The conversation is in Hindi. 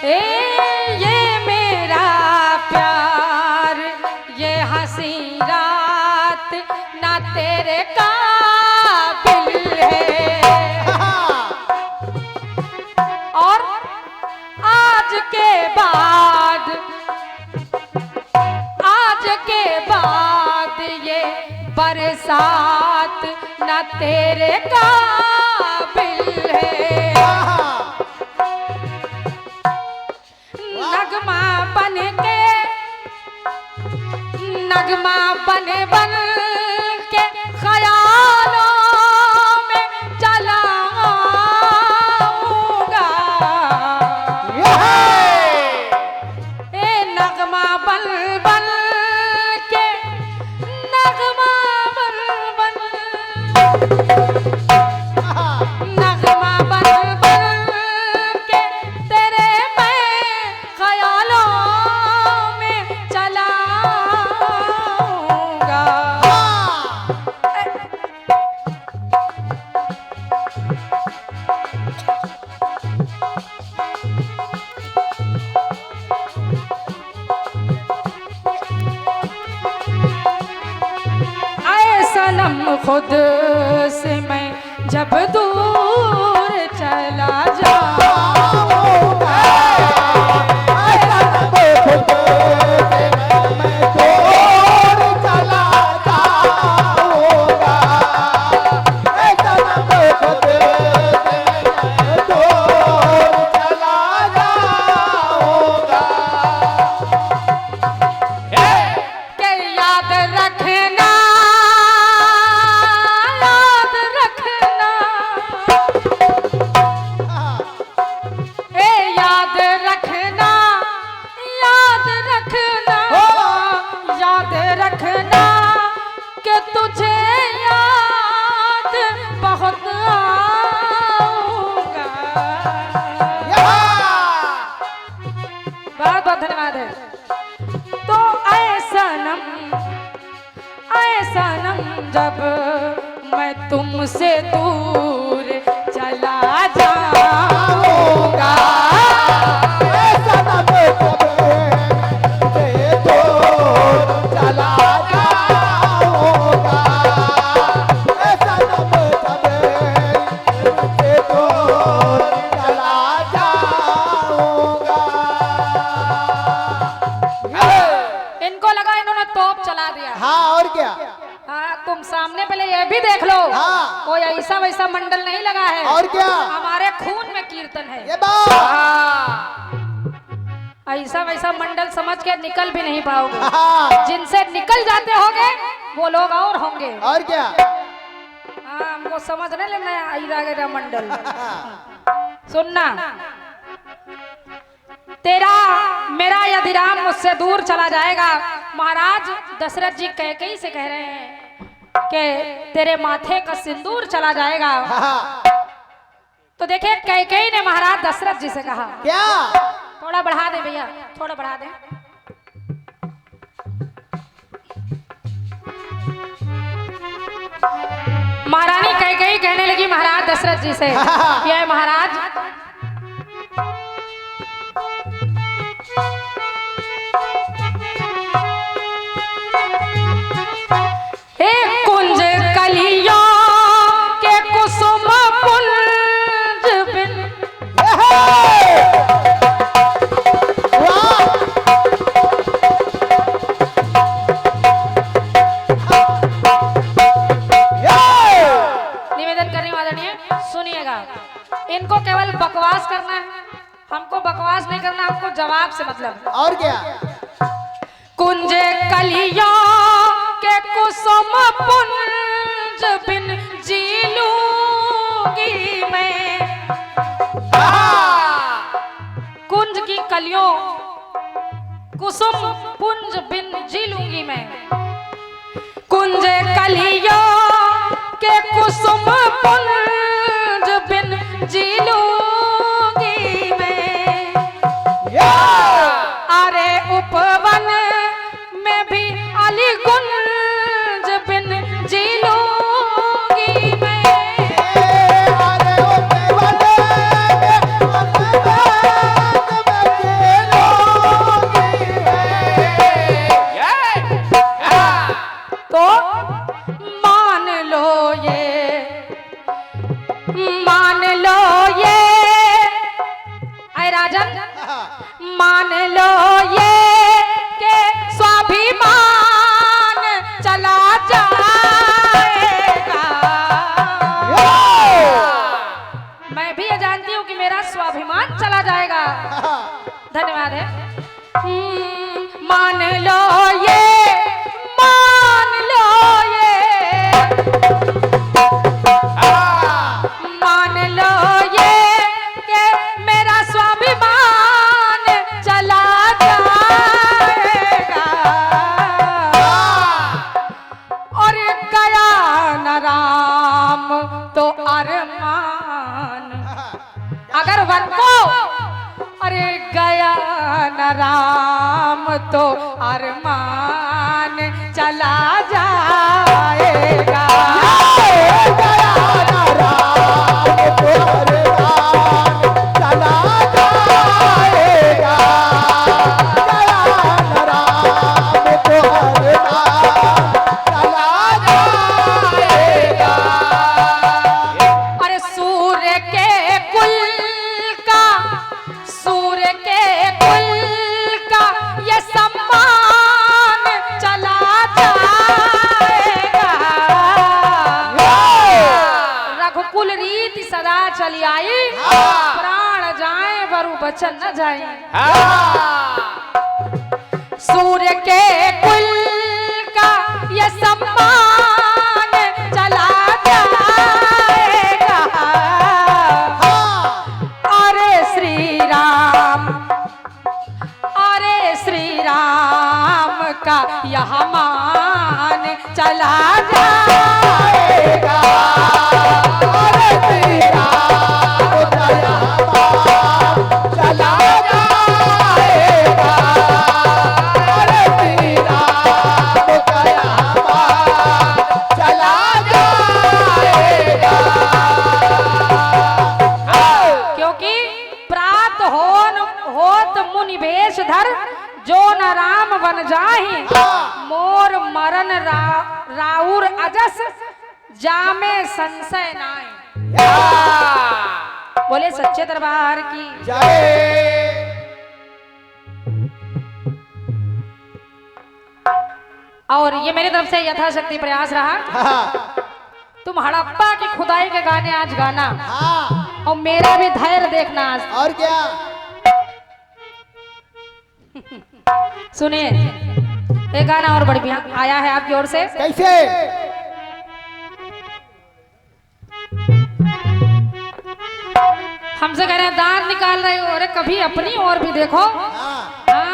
ए ये मेरा प्यार ये हंसी रात ना तेरे काबिल है। और आज के बाद ये बरसात ना तेरे काबिल है। नगमा बन के ख्यालों में चलाऊंगा। ए नगमा बन के नगमा बन के तेरे मैं ख्यालों में चला खुद से मैं जब दूर चला जाऊंगा। धन्यवाद है। तो ऐसा सनम जब मैं तुमसे दूर चला जाऊंगा। तुम सामने पहले ये भी देख लो। हाँ। कोई ऐसा वैसा मंडल नहीं लगा है। और क्या हमारे खून में कीर्तन है। ये ऐसा वैसा मंडल समझ के निकल भी नहीं पाओगे। हाँ। जिनसे निकल जाते होगे वो लोग और होंगे। और क्या हमको समझ नहीं लेना मंडल। सुनना तेरा मेरा यधिराम मुझसे दूर चला जाएगा। महाराज दशरथ जी कैकेयी से कह रहे हैं कि तेरे माथे का सिंदूर चला जाएगा। तो देखिए कैकेयी ने महाराज दशरथ जी से कहा क्या? थोड़ा बढ़ा दे भैया, थोड़ा बढ़ा दे। महारानी कैकेयी कहने लगी महाराज दशरथ जी से ये महाराज इनको केवल बकवास करना है, हमको बकवास नहीं करना, हमको जवाब से मतलब। और क्या? कुंज कलियों के कुसुम पुंज बिन जी लूंगी मैं। कुंज की कलियों कुसुम पुंज बिन जी लूंगी मैं। कुंज कलियों के कुसुम पुंज बिन जी लूंगी मैं। अरे उपवन में भी अली गुंज बिन जी लूंगी मैं। अरे उपवन में भजन मान लो ये के स्वाभिमान चला जाएगा। मैं भी ये जानती हूँ कि मेरा स्वाभिमान चला जाएगा। धन्यवाद है। मान लो ये, मान लो ये, मान लो ये कि मेरा स्वाभिमान चला जाएगा। और गया न राम तो अरमान, अगर वन को अरे गया न राम तो अरमान चला जाएगा। अरे सूर्य के कुल का, सूर्य के कुल का ये सम्मान चला जाएगा। रघुकुल रीति सदा चली आई, प्राण जाए बरु बचन न जाए। सूर्य के कुल का ये सम्मान चला जाएगा। अरे श्री राम, अरे श्री राम का यह मान चला जाएगा। अरे श्री राम का यह मान चला जाएगा। अरे श्री राम का यह मान चला जाएगा। क्योंकि प्रात होत मुनि वेश धर, जो न राम बन जाहि मोर मरण राउर अजस जामे संशय नाय। बोले सच्चे दरबार की जय। और ये मेरी तरफ से यथाशक्ति प्रयास रहा। तुम हड़प्पा की खुदाई के गाने आज गाना, और मेरा भी धैर्य देखना आज। और क्या? सुनिए, एक गाना और बढ़िया आया है आपकी ओर से। कैसे? हमसे कह रहे हैं दांत निकाल रहे हो, अरे कभी अपनी ओर भी देखो। हाँ। हाँ।